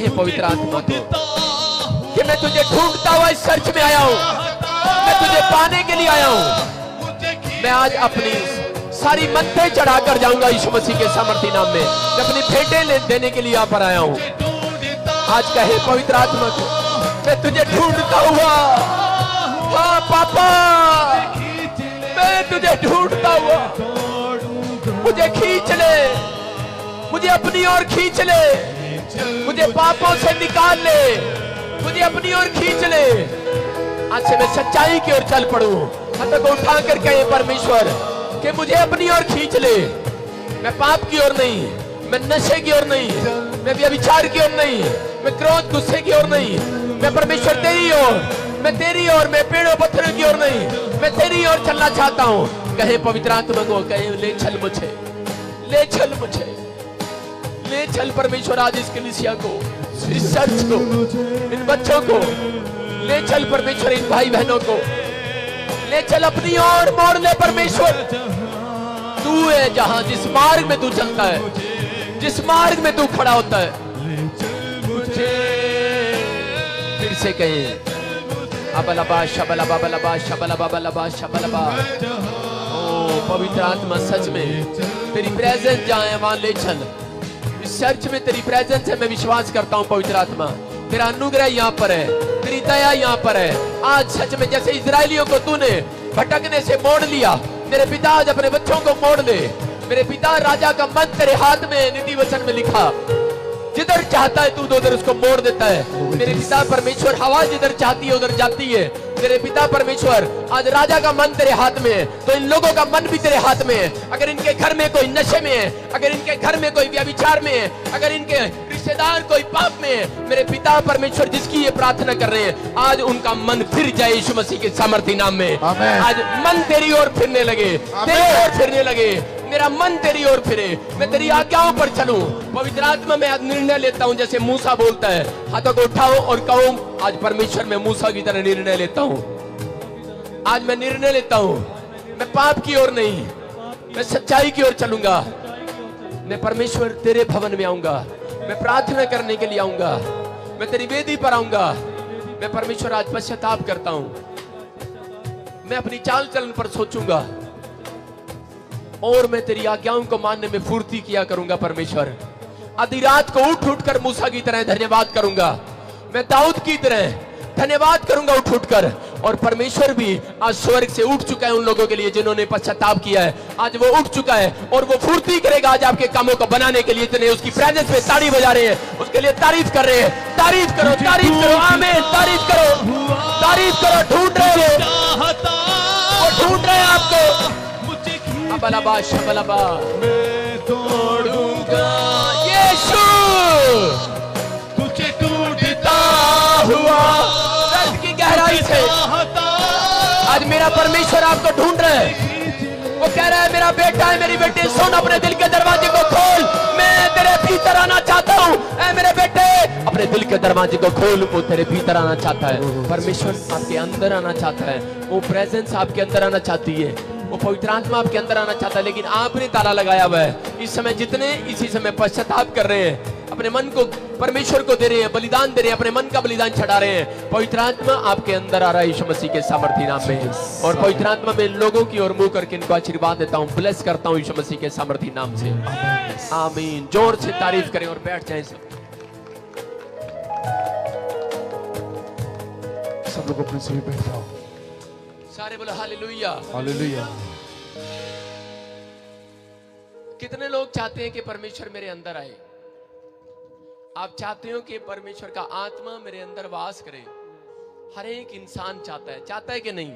कहे पवित्र आत्मा को कि मैं तुझे ढूंढता हुआ इस चर्च में आया हूं, मैं तुझे पाने के लिए आया हूं। मैं आज अपनी सारी मत्थे चढ़ाकर जाऊंगा यीशु मसीह के सामर्थी नाम में। मैं अपनी भेंटें देने के लिए यहाँ पर आया हूं। आज कहे पवित्र आत्मा को, मैं तुझे ढूंढता हुआ, हाँ पापा, मैं तुझे ढूंढता हुआ, मुझे खींच ले, मुझे अपनी ओर खींच ले, मुझे पापों से निकाल ले, मुझे अपनी ओर खींच ले। आज से मैं सच्चाई की ओर चल पड़ूं। हाथों को उठा कर कहे परमेश्वर कि मुझे अपनी ओर खींच ले। मैं पाप की ओर नहीं, मैं नशे की ओर नहीं, मैं व्यभिचार की ओर नहीं, मैं क्रोध गुस्से की ओर नहीं, मैं परमेश्वर तेरी ओर, मैं तेरी ओर, मैं पेड़ों पत्थरों की ओर नहीं, मैं तेरी ओर चलना चाहता हूं। कहे पवित्र आत्मा को, कहे ले चल मुझे, ले चल मुझे, ले चल परमेश्वर आज इस कलीसिया को, इस चर्च को, इन बच्चों को ले चल परमेश्वर, इन भाई बहनों को ले चल अपनी ओर, मोड़ ले परमेश्वर। तू है जहां जिस मार्ग में तू चलता है, जिस मार्ग में तू खड़ा होता है। फिर से कहे अबलबा शबलबा बलबा शबलबा बलबा शबलबा। ओ पवित्र आत्मा, सच में तेरी प्रेजेंस जहां है वहां ले चल। इस चर्च में तेरी प्रेजेंस है, मैं विश्वास करता हूं पवित्र आत्मा। तेरा अनुग्रह यहाँ पर है, तेरी दया यहाँ पर है। आज सच में जैसे इजरायलियों को तूने भटकने से मोड़ लिया, मेरे पिता आज अपने बच्चों को मोड़ ले। मेरे पिता, राजा का मन तेरे हाथ में, नीति वचन में लिखा, जिधर चाहता है तू उधर उसको मोड़ देता है। मेरे पिता परमेश्वर, हवा जिधर चाहती है उधर जाती है। मेरे पिता परमेश्वर, आज राजा का मन तेरे हाथ में है, तो इन लोगों का मन भी तेरे हाथ में है। अगर इनके घर में कोई नशे में है, अगर इनके घर में कोई व्यभिचार में है, अगर इनके रिश्तेदार कोई पाप में है, मेरे पिता परमेश्वर जिसकी ये प्रार्थना कर रहे हैं, आज उनका मन फिर जाए यीशु मसीह के सामर्थी नाम में। आज मन तेरी ओर फिरने लगे, तेरी ओर फिरने लगे, मेरा मन तेरी ओर फिरे, मैं तेरी आज्ञाओं पर चलूं। पवित्र आत्मा, मैं आज निर्णय लेता हूं जैसे मूसा बोलता है, हाथों को उठाओ और कहो, आज परमेश्वर मैं मूसा की तरह निर्णय लेता हूं। आज मैं निर्णय लेता हूं, मैं पाप की ओर नहीं, मैं सच्चाई की ओर चलूंगा। मैं परमेश्वर तेरे भवन में आऊंगा, मैं प्रार्थना करने के लिए आऊंगा, मैं तेरी वेदी पर आऊंगा। मैं परमेश्वर आज पश्चाताप करता हूं, मैं अपनी चाल चलन पर सोचूंगा और मैं तेरी आज्ञाओं को मानने में फुर्ती किया करूंगा। परमेश्वर आधी रात को उठ उठ कर मूसा की तरह धन्यवाद करूंगा, मैं दाऊद की तरह धन्यवाद करूंगा उठ उठ कर। और परमेश्वर भी आज स्वर्ग से उठ चुका है उन लोगों के लिए जिन्होंने पश्चाताप किया है। आज वो उठ चुका है और वो फुर्ती करेगा आज आपके कामों को बनाने के लिए। इतने उसकी प्रेजेंस में ताड़ी बजा रहे हैं, उसके लिए तारीफ कर रहे हैं। तारीफ करो, तारीफ करो, आमीन, तारीफ करो, तारीफ करो। ढूंढ रहे हो, वो ढूंढ रहे हैं आपको। अबलबा शबलबा, मैं तोड़ूंगा यीशु तुझे ढूंढता हुआ दर्द की गहराई से। आज मेरा परमेश्वर आपको ढूंढ रहा है। वो कह रहा है, मेरा बेटा है, मेरी बेटी, सुन, अपने दिल के दरवाजे को खोल, मैं तेरे भीतर आना चाहता हूँ। ऐ मेरे बेटे, अपने दिल के दरवाजे को खोल, वो तेरे भीतर आना चाहता है। परमेश्वर आपके अंदर आना चाहता है, वो प्रेजेंस आपके अंदर आना चाहती है, वो पवित्र आत्मा आपके अंदर आना चाहता है। लेकिन आपने ताला लगाया हुआ है। इस समय जितने इसी समय पश्चाताप कर रहे हैं, अपने मन को परमेश्वर को दे रहे हैं, बलिदान दे रहे हैं, अपने मन का बलिदान चढ़ा रहे हैं, पवित्र आत्मा आपके अंदर आ रहा है यीशु मसीह के सामर्थी नाम में। और पवित्र आत्मा में लोगों की ओर मुंह करके इनको आशीर्वाद देता हूँ, ब्लेस करता हूँ यीशु मसीह के सामर्थी नाम से। आमीन। जोर से तारीफ करें और बैठ जाएं सब लोग अपने से बैठ जाओ। सारे बोलो हालेलुया, हालेलुया। कितने लोग चाहते हैं कि परमेश्वर मेरे अंदर आए? आप चाहते हो कि परमेश्वर का आत्मा मेरे अंदर वास करे? हर एक इंसान चाहता है कि नहीं?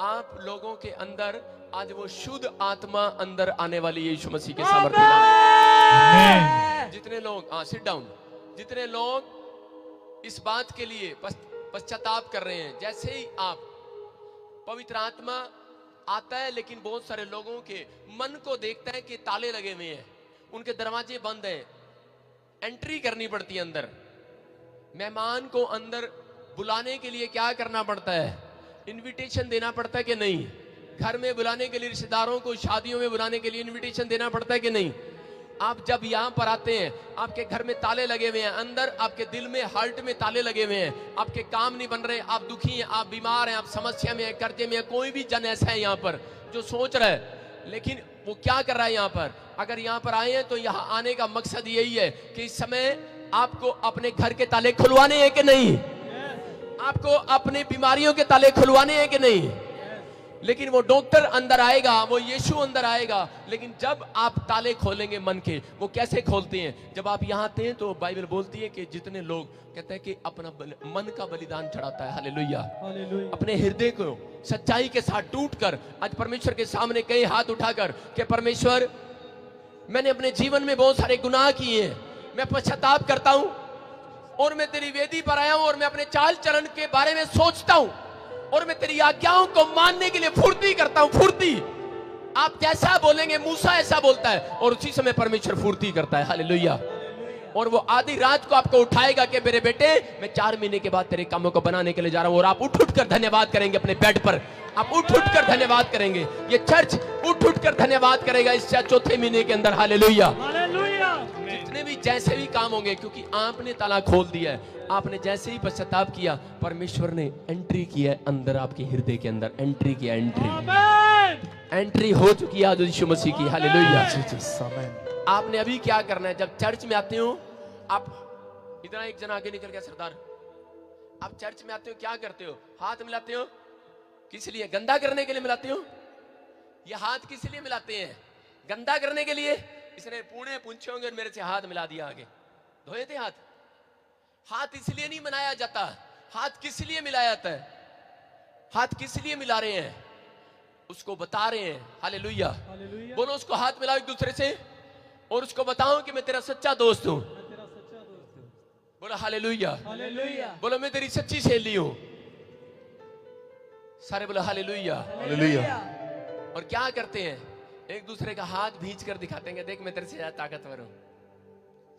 आप लोगों के अंदर आज वो शुद्ध आत्मा अंदर आने वाली है यीशु मसीह के सामर्थ्य नाम। जितने लोग, सिट डाउन, जितने लोग इस बात के लिए पश्चाताप कर रहे हैं, जैसे ही आप पवित्र आत्मा आता है, लेकिन बहुत सारे लोगों के मन को देखता है कि ताले लगे हुए हैं, उनके दरवाजे बंद हैं, एंट्री करनी पड़ती है अंदर। मेहमान को अंदर बुलाने के लिए क्या करना पड़ता है? इनविटेशन देना पड़ता है कि नहीं? घर में बुलाने के लिए, रिश्तेदारों को शादियों में बुलाने के लिए इनविटेशन देना पड़ता है कि नहीं? आप जब यहाँ पर आते हैं, आपके घर में ताले लगे हुए हैं, अंदर आपके दिल में, हार्ट में ताले लगे हुए हैं, आपके काम नहीं बन रहे, आप दुखी हैं, आप बीमार हैं, आप समस्या में हैं, कर्जे में हैं, कोई भी जन ऐसा है यहाँ पर जो सोच रहा है, लेकिन वो क्या कर रहा है यहाँ पर? अगर यहाँ पर आए हैं तो यहाँ आने का मकसद यही है कि इस समय आपको अपने घर के ताले खुलवाने हैं कि नहीं, आपको अपनी बीमारियों के ताले खुलवाने हैं कि नहीं। लेकिन वो डॉक्टर अंदर आएगा, वो यीशु अंदर आएगा, लेकिन जब आप ताले खोलेंगे मन के, वो कैसे खोलते हैं? जब आप यहाँ आते हैं तो बाइबल बोलती है कि जितने लोग कहते हैं कि अपना मन का बलिदान चढ़ाता है, हालेलुया, अपने हृदय को सच्चाई के साथ टूटकर आज परमेश्वर के सामने कई हाथ उठाकर कि परमेश्वर, मैंने अपने जीवन में बहुत सारे गुनाह किए हैं, मैं पश्चाताप करता हूं और मैं तेरी वेदी पर आया हूं और मैं अपने चाल चलन के बारे में सोचता हूं और मैं तेरी आज्ञाओं को मानने के लिए फुर्ती करता हूं। फुर्ती, आप जैसा बोलेंगे मूसा ऐसा बोलता है और उसी समय परमेश्वर फुर्ती करता है, हालेलुया। और वो आधी रात को आपको उठाएगा कि मेरे बेटे, मैं 4 महीने के बाद तेरे कामों को बनाने के लिए जा रहा हूं, और आप उठ कर धन्यवाद करेंगे अपने बेड पर, आप उठ कर धन्यवाद करेंगे, ये चर्च उठ कर धन्यवाद करेगा इस 4थे महीने के अंदर, हालेलुया। जितने भी जैसे भी काम होंगे, क्योंकि आपने ताला खोल दिया है, आपने जैसे ही पश्चाताप किया, परमेश्वर ने एंट्री किया है अंदर, आपके हृदय के अंदर एंट्री किया, एंट्री हो चुकी है यीशु मसीह की, हालेलुया। आपने अभी क्या करना है? जब चर्च में आते हो, आप इतना एक जना आगे निकल गया सरदार, आप चर्च में आते हो क्या करते हो? हाथ मिलाते हो, किस लिए? गंदा करने के लिए मिलाते हो? ये हाथ किस लिए मिलाते हैं? गंदा करने के लिए। इसने पूणे पूछे होंगे मेरे से हाथ मिला दिया, आगे धोए थे हाथ। हाथ इसलिए नहीं मिलाया जाता, हाथ किस लिए मिलाया जाता है? हाथ किस लिए मिला रहे हैं उसको बता रहे हैं, हालेलुया। बोलो उसको हाथ मिलाओ एक दूसरे से और उसको बताओ कि मैं तेरा सच्चा दोस्त हूं। बोलो हालेलुया, बोलो मैं तेरी सच्ची सहेली हूं। सारे बोलो हालेलुया, हालेलुया। और क्या करते हैं? एक दूसरे का हाथ भींच कर दिखाते हैं, देख मैं तेरे से ज्यादा ताकतवर हूं,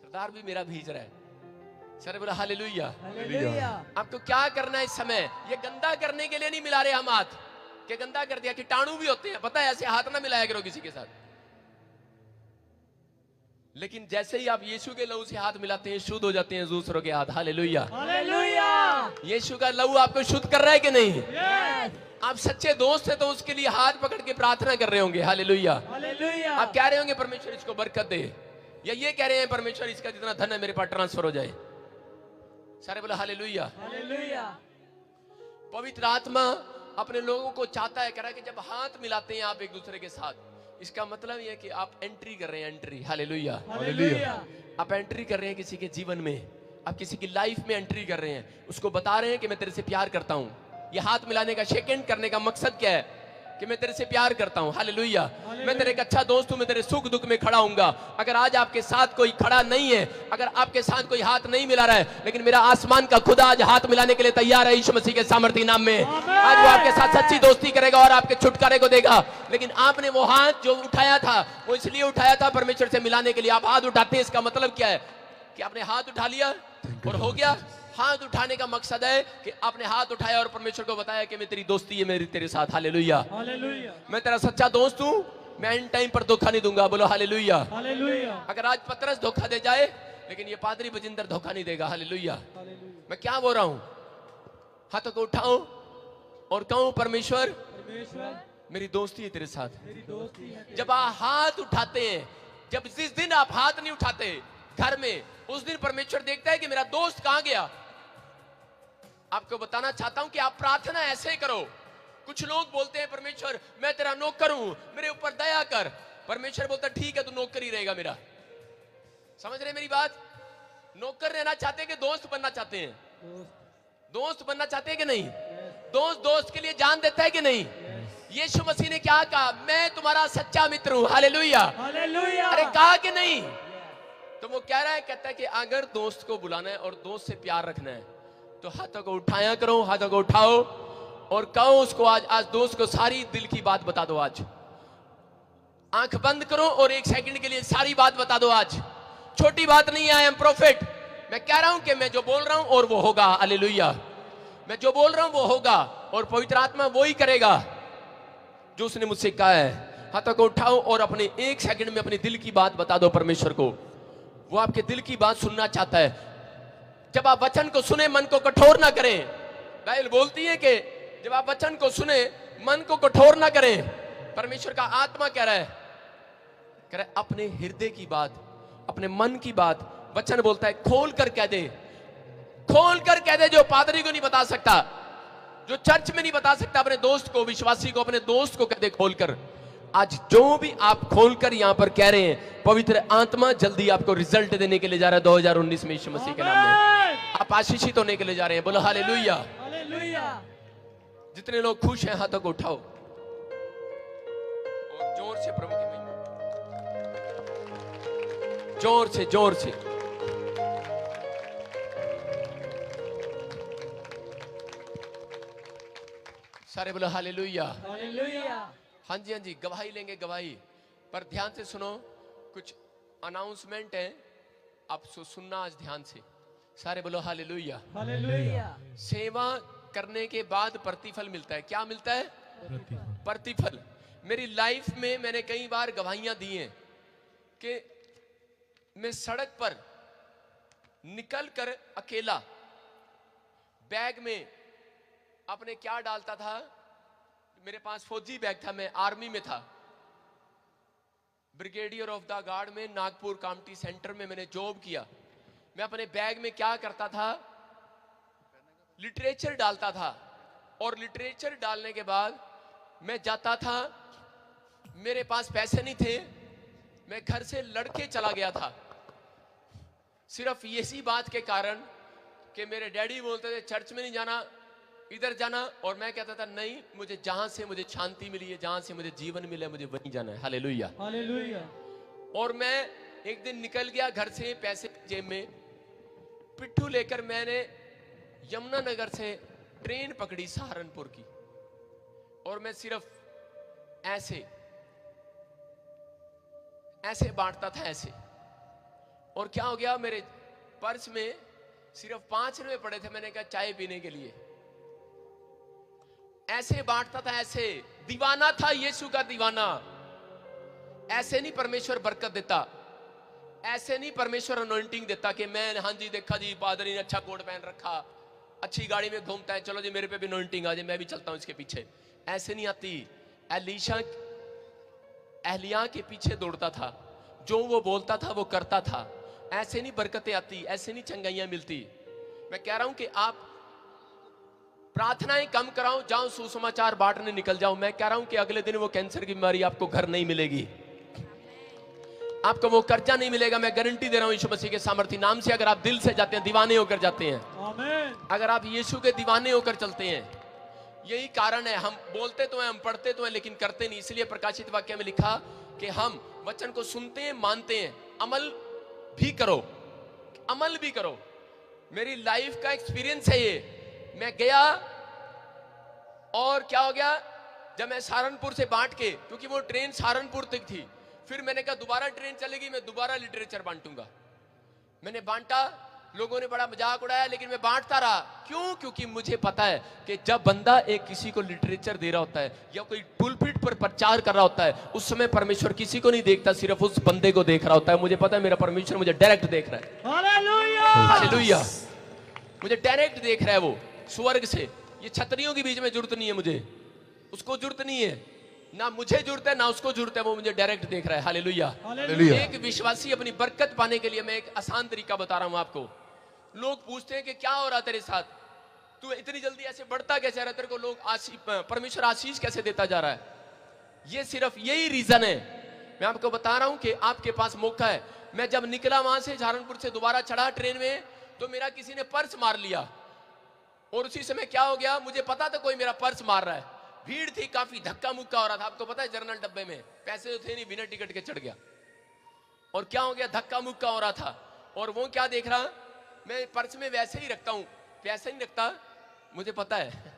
सरदार भी मेरा भींच रहा है। सारे बोलो हालेलुया, हालेलुया। आपको क्या करना है इस समय? ये गंदा करने के लिए नहीं मिला रहे हम हाथ, कि गंदा कर दिया, कीटाणु भी होते हैं, पता है, ऐसे हाथ ना मिलाया करो किसी के साथ। लेकिन जैसे ही आप यीशु के लहू से हाथ मिलाते हैं, शुद्ध हो जाते हैं दूसरों के हाथ, हालेलुया, हालेलुया। यीशु का लहू आपको शुद्ध कर रहा है कि नहीं? आप सच्चे दोस्त हैं तो उसके लिए हाथ पकड़ के प्रार्थना कर रहे होंगे, हालेलुया, हालेलुया। आप कह रहे होंगे परमेश्वर इसको बरकत दे, या ये कह रहे हैं परमेश्वर इसका जितना धन है मेरे पास ट्रांसफर हो जाए। सारे बोला हालेलुया, हालेलुया। पवित्र आत्मा अपने लोगों को चाहता है, कह रहा है कि जब हाथ मिलाते हैं आप एक दूसरे के साथ, इसका मतलब यह है कि आप एंट्री कर रहे हैं, एंट्री, हालेलुया, हालेलुया। आप एंट्री कर रहे हैं किसी के जीवन में, आप किसी की लाइफ में एंट्री कर रहे हैं, उसको बता रहे हैं कि मैं तेरे से प्यार करता हूं। ये हाथ मिलाने का, शेकेंड करने का मकसद क्या है? कि मैं तेरे से प्यार करता हूं, हालेलुया। मैं तेरे एक अच्छा दोस्त हूं, मैं तेरे सुख दुख में खड़ा हूंगा। अगर आज आपके साथ कोई खड़ा नहीं है, अगर आपके साथ कोई हाथ नहीं मिला रहा है, लेकिन मेरा आसमान का खुदा आज हाथ मिलाने के लिए तैयार है यीशु मसीह के सामर्थी नाम में। आज वो आपके साथ सच्ची दोस्ती करेगा और आपके छुटकारे को देगा। लेकिन आपने वो हाथ जो उठाया था, वो इसलिए उठाया था परमेश्वर से मिलाने के लिए। आप हाथ उठाते हैं, इसका मतलब क्या है? कि आपने हाथ उठा लिया और हो गया। हाथ उठाने का मकसद है कि आपने हाथ उठाया और परमेश्वर को बताया कि मैं तेरी दोस्ती है मेरी तेरे साथ, हालेलुया, हालेलुया। मैं तेरा सच्चा दोस्त हूं, मैं इन टाइम पर धोखा नहीं दूंगा। बोलो हालेलुया, हालेलुया। अगर आज पतरस धोखा दे जाए, लेकिन ये पादरी बजिंदर धोखा नहीं देगा, हालेलुया। मैं क्या बोल रहा हूं? हाथों को उठाओ और कहूं परमेश्वर मेरी दोस्ती है तेरे साथ। जब आप हाथ उठाते हैं, जब जिस दिन आप हाथ नहीं उठाते घर में, उस दिन परमेश्वर देखता है कि मेरा दोस्त कहां गया। आपको बताना चाहता हूं कि आप प्रार्थना ऐसे करो। कुछ लोग बोलते हैं परमेश्वर मैं तेरा नौकर हूं, मेरे ऊपर दया कर। परमेश्वर बोलता ठीक है, तू नौकर ही रहेगा मेरा। समझ रहे मेरी बात? नौकर रहना चाहते हैं कि दोस्त बनना चाहते हैं? दोस्त बनना चाहते हैं कि नहीं? दोस्त दोस्त के लिए जान देता है कि नहीं? यीशु मसीह ने क्या कहा? मैं तुम्हारा सच्चा मित्र हूं, हालेलुया, हालेलुया। अरे कहा कि नहीं? तो वो कह रहा है, कहता है कि अगर दोस्त को बुलाना है और दोस्त से प्यार रखना है तो हाथों को उठाया करो, हाथों को उठाओ और कहो उसको आज दोस्त को सारी दिल की बात बता दो। आज आंख बंद करो और 1 सेकंड के लिए सारी बात बता दो। आज छोटी बात नहीं है, आई एम प्रॉफिट। मैं कह रहा हूं कि मैं जो बोल रहा हूं और वो होगा, हालेलुया। मैं जो बोल रहा हूं वो होगा और पवित्र आत्मा वो ही करेगा जो उसने मुझसे कहा है। हाथों को उठाओ और अपने 1 सेकंड में अपने दिल की बात बता दो परमेश्वर को। वो आपके दिल की बात सुनना चाहता है। जब आप वचन को सुने मन को कठोर ना करें। बाइबल बोलती है कि जब आप वचन को सुने मन को कठोर ना करें। परमेश्वर का आत्मा कह रहा है अपने हृदय की बात, अपने मन की बात वचन बोलता है खोल कर कह दे, खोल कर कह दे। जो पादरी को नहीं बता सकता, जो चर्च में नहीं बता सकता, अपने दोस्त को, विश्वासी को, अपने दोस्त को कह दे खोलकर। आज जो भी आप खोलकर यहां पर कह रहे हैं, पवित्र आत्मा जल्दी आपको रिजल्ट देने के लिए जा रहा है 2019 में यीशु मसीह के नाम में। आप आशीषित होने के लिए जा रहे हैं। बोलो हालेलुया। जितने लोग खुश हैं हाथों को उठाओ और जोर से प्रभु की महिमा, जोर से जोर से। सारे बोलो हालेलुया। हाँ जी, हाँ जी, गवाही लेंगे, गवाही। पर ध्यान से सुनो, कुछ अनाउंसमेंट है, आप सुनना आज ध्यान से। सारे बोलो हालेलुया। सेवा करने के बाद प्रतिफल मिलता है। क्या मिलता है? प्रतिफल। मेरी लाइफ में मैंने कई बार गवाहियां दी हैं कि मैं सड़क पर निकल कर अकेला बैग में अपने क्या डालता था, मेरे पास फौजी बैग था, मैं आर्मी में था, ब्रिगेडियर ऑफ द गार्ड में नागपुर काउंटी सेंटर में मैंने जॉब किया। मैं अपने बैग में क्या करता था, लिटरेचर डालता था, और लिटरेचर डालने के बाद मैं जाता था, मेरे पास पैसे नहीं थे, मैं घर से लड़के चला गया था, सिर्फ इसी बात के कारण कि मेरे डैडी बोलते थे चर्च में नहीं जाना, इधर जाना, और मैं कहता था नहीं, मुझे जहां से मुझे शांति मिली है, जहां से मुझे जीवन मिला है, मुझे वहीं जाना है। Hallelujah, hallelujah. और मैं एक दिन निकल गया घर से, पैसे जेब में, पिट्ठू लेकर मैंने यमुनानगर से ट्रेन पकड़ी सहारनपुर की, और मैं सिर्फ ऐसे ऐसे बांटता था, ऐसे। और क्या हो गया, मेरे पर्स में सिर्फ 5 रुपए पड़े थे, मैंने कहा चाय पीने के लिए, ऐसे बांटता था, ऐसे। दीवाना था, यीशु का दीवाना। ऐसे नहीं परमेश्वर बरकत देता, ऐसे नहीं परमेश्वर अनॉइंटिंग देता कि मैं, हाँ जी देखा जी पादरी ने अच्छा कोट पहन रखा, अच्छी गाड़ी में घूमता है, चलो जी मेरे पे भी अनॉइंटिंग आ जाए, मैं भी चलता हूं इसके पीछे। ऐसे नहीं आती। एलिया के पीछे दौड़ता था, जो वो बोलता था वो करता था। ऐसे नहीं बरकतें आती, ऐसे नहीं चंगाइयां मिलती। मैं कह रहा हूं कि आप प्रार्थनाएं कम कराओ, जाओ सुसमाचार बांटने निकल जाओ। मैं कह रहा हूं कि अगले दिन वो कैंसर की बीमारी आपको घर नहीं मिलेगी, आपको वो कर्जा नहीं मिलेगा। मैं गारंटी दे रहा हूं यीशु मसीह के सामर्थ्य नाम से। अगर आप दिल से जाते हैं, दीवाने होकर जाते हैं, आमीन। अगर आप यीशु के दीवाने होकर चलते हैं, यही कारण है हम बोलते तो हैं, हम पढ़ते तो हैं, लेकिन करते नहीं। इसलिए प्रकाशित वाक्य में लिखा कि हम वचन को सुनते हैं, मानते हैं, अमल भी करो, अमल भी करो। मेरी लाइफ का एक्सपीरियंस है ये। मैं गया और क्या हो गया, जब मैं सहारनपुर से बांट के, क्योंकि वो ट्रेन सहारनपुर तक थी, फिर मैंने कहा दोबारा ट्रेन चलेगी, मैं दोबारा लिटरेचर बांटूंगा। मैंने बांटा, लोगों ने बड़ा मजाक उड़ाया, लेकिन मैं बांटता रहा। क्यों? क्योंकि मुझे पता है कि जब बंदा एक किसी को लिटरेचर दे रहा होता है या कोई पुलपिट पर प्रचार कर रहा होता है, उस समय परमेश्वर किसी को नहीं देखता, सिर्फ उस बंदे को देख रहा होता है। मुझे पता है मेरा परमेश्वर मुझे डायरेक्ट देख रहा है। Hallelujah, hallelujah. मुझे डायरेक्ट देख रहा है वो स्वर्ग से। ये छतरियों के बीच में जरूरत नहीं है मुझे, उसको जरूरत नहीं है, ना मुझे जरूरत है ना उसको जरूरत है, वो मुझे डायरेक्ट देख रहा है। Hallelujah, hallelujah. एक विश्वासी अपनी बरकत पाने के लिए मैं एक आसान तरीका बता रहा हूं आपको। लोग पूछते हैं कि क्या हो रहा तेरे साथ, तू इतनी जल्दी ऐसे बढ़ता कैसे रहा, तेरे को लोग परमेश्वर आशीष कैसे देता जा रहा है। ये सिर्फ यही रीजन है। मैं आपको बता रहा हूं कि आपके पास मौका है। मैं जब निकला वहां से सहारनपुर से, दोबारा चढ़ा ट्रेन में, तो मेरा किसी ने पर्स मार लिया, और उसी समय क्या हो गया, मुझे पता था कोई मेरा पर्स मार रहा है। भीड़ थी, काफी धक्का मुक्का हो रहा था। आपको पता है जनरल डब्बे में पैसे तो थे नहीं, बिना टिकट के चढ़ गया। और क्या हो गया, धक्का मुक्का हो रहा था। और वो क्या देख रहा, मैं पर्स में वैसे ही रखता हूं, पैसे नहीं रखता, मुझे पता है।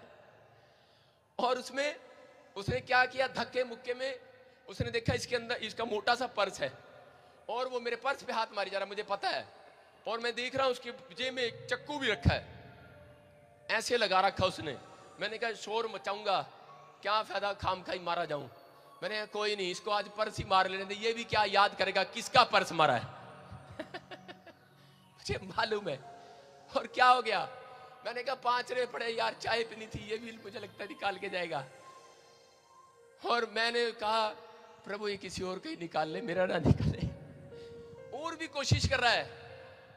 और उसमें उसने क्या किया, धक्के मुक्के में उसने देखा इसके अंदर इसका मोटा सा पर्स है, और वो मेरे पर्स पे हाथ मारी जा रहा, मुझे पता है। और मैं देख रहा हूं उसकी जेब में एक चक्कू भी रखा है, ऐसे लगा रखा उसने। मैंने कहा शोर मचाऊंगा, क्या फायदा, खाम खाई मारा जाऊं। मैंने कहा कोई नहीं, इसको आज पर्स ही मार लेने दे, ये भी क्या याद करेगा किसका पर्स मारा है। मुझे मालूम है। और क्या हो गया, मैंने कहा 5 रुपए पड़े यार, चाय पीनी थी, ये भी मुझे लगता है निकाल के जाएगा। और मैंने कहा प्रभु ये किसी और का ही निकाल ले, मेरा ना निकाले। और भी कोशिश कर रहा है,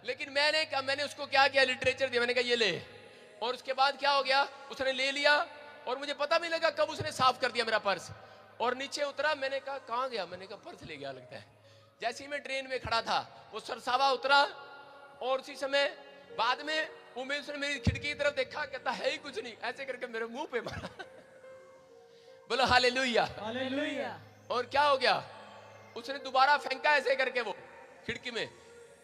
लेकिन मैंने उसको क्या किया, लिटरेचर दिया, मैंने कहा ये ले। और उसके बाद क्या हो गया, उसने ले लिया और मुझे पता भी लगा कब उसने साफ कर दिया मेरा पर्स। और नीचे उतरा, मैंने कहा कहाँ गया, मैंने कहा पर्स ले गया लगता है। जैसे ही मैं ट्रेन में खड़ा था वो सरसावा उतरा और उसी समय बाद में उमेश ने मेरी खिड़की की तरफ देखा, कहता है ही कुछ नहीं, ऐसे करके मेरे मुंह पे मारा। बोलो हालेलुया। हालेलुया। और क्या हो गया, उसने दोबारा फेंका ऐसे करके वो खिड़की में।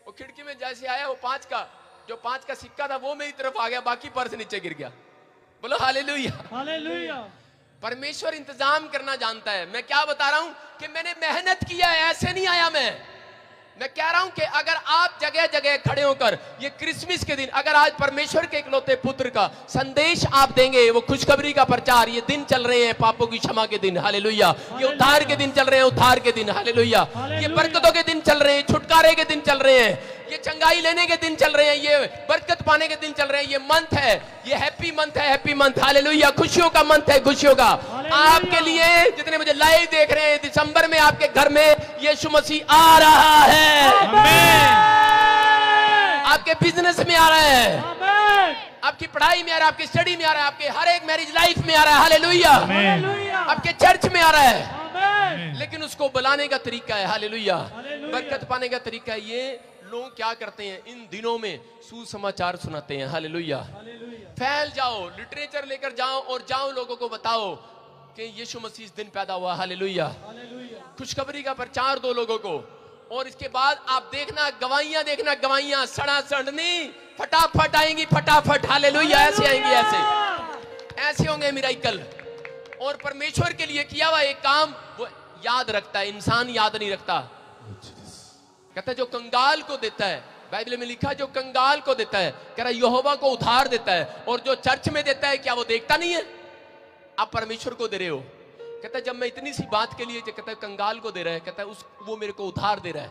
वो खिड़की में जैसे आया, वो 5 का सिक्का था वो मेरी तरफ आ गया, बाकी पर्स नीचे गिर गया। बोलो हालेलुया। हालेलुया। परमेश्वर इंतजाम करना जानता है। मैं क्या बता रहा हूं कि मैंने मेहनत किया है, ऐसे नहीं आया मैं कह रहा हूं कि अगर आप जगह जगह खड़े होकर ये क्रिसमस के दिन अगर आज परमेश्वर के इकलौते पुत्र का संदेश आप देंगे, वो खुशखबरी का प्रचार, ये दिन चल रहे हैं पापों की क्षमा के दिन, हालेलुया, ये उद्धार के दिन चल रहे हैं, उद्धार के दिन, हालेलुया, ये बरकतों के दिन चल रहे हैं, छुटकारे के दिन चल रहे हैं, ये चंगाई लेने के दिन चल रहे हैं, ये बरकत पाने के दिन चल रहे हैं, ये मंथ है, ये हैप्पी मंथ है, हैप्पी मंथ, हालेलुया, खुशियों का मंथ है, खुशियों का। आपके लिए जितने मुझे लाइव देख रहे हैं, दिसंबर में आपके घर में यीशु मसीह आ रहा है, आपके बिजनेस में आ रहा है, आपकी पढ़ाई में आ रहा है, आपकी स्टडी में आ रहा है, आपके हर एक मैरिज लाइफ में आ रहा है, हालेलुया, आपके चर्च में आ रहा है। लेकिन उसको बुलाने का तरीका है, हालेलुया, बरकत पाने का तरीका है। ये लोग क्या करते हैं इन दिनों में, सुसमाचार सुनाते हैं, हालेलुया। फैल जाओ, लिटरेचर लेकर जाओ और जाओ लोगों को बताओ कि यीशु मसीह इस दिन पैदा हुआ, हालेलुया, खुशखबरी का प्रचार दो लोगों को। और इसके बाद आप देखना गवाहियां, देखना गवाहियां, सड़ा सड़नी फटाफट आएंगी, फटाफट, हालेलुया, ऐसे आएंगी, ऐसे होंगे मिराकल। और परमेश्वर के लिए किया हुआ एक काम वो याद रखता है, इंसान याद नहीं रखता। कहता है जो कंगाल को देता है, बाइबल में लिखा जो कंगाल को देता है, कह रहा यहोवा को उधार देता है, और जो चर्च में देता है क्या वो देखता नहीं है? आप परमेश्वर को दे रहे हो। कहता है जब मैं इतनी सी बात के लिए, कहता है कंगाल को दे रहा है, कहता है वो मेरे को उधार दे रहा है।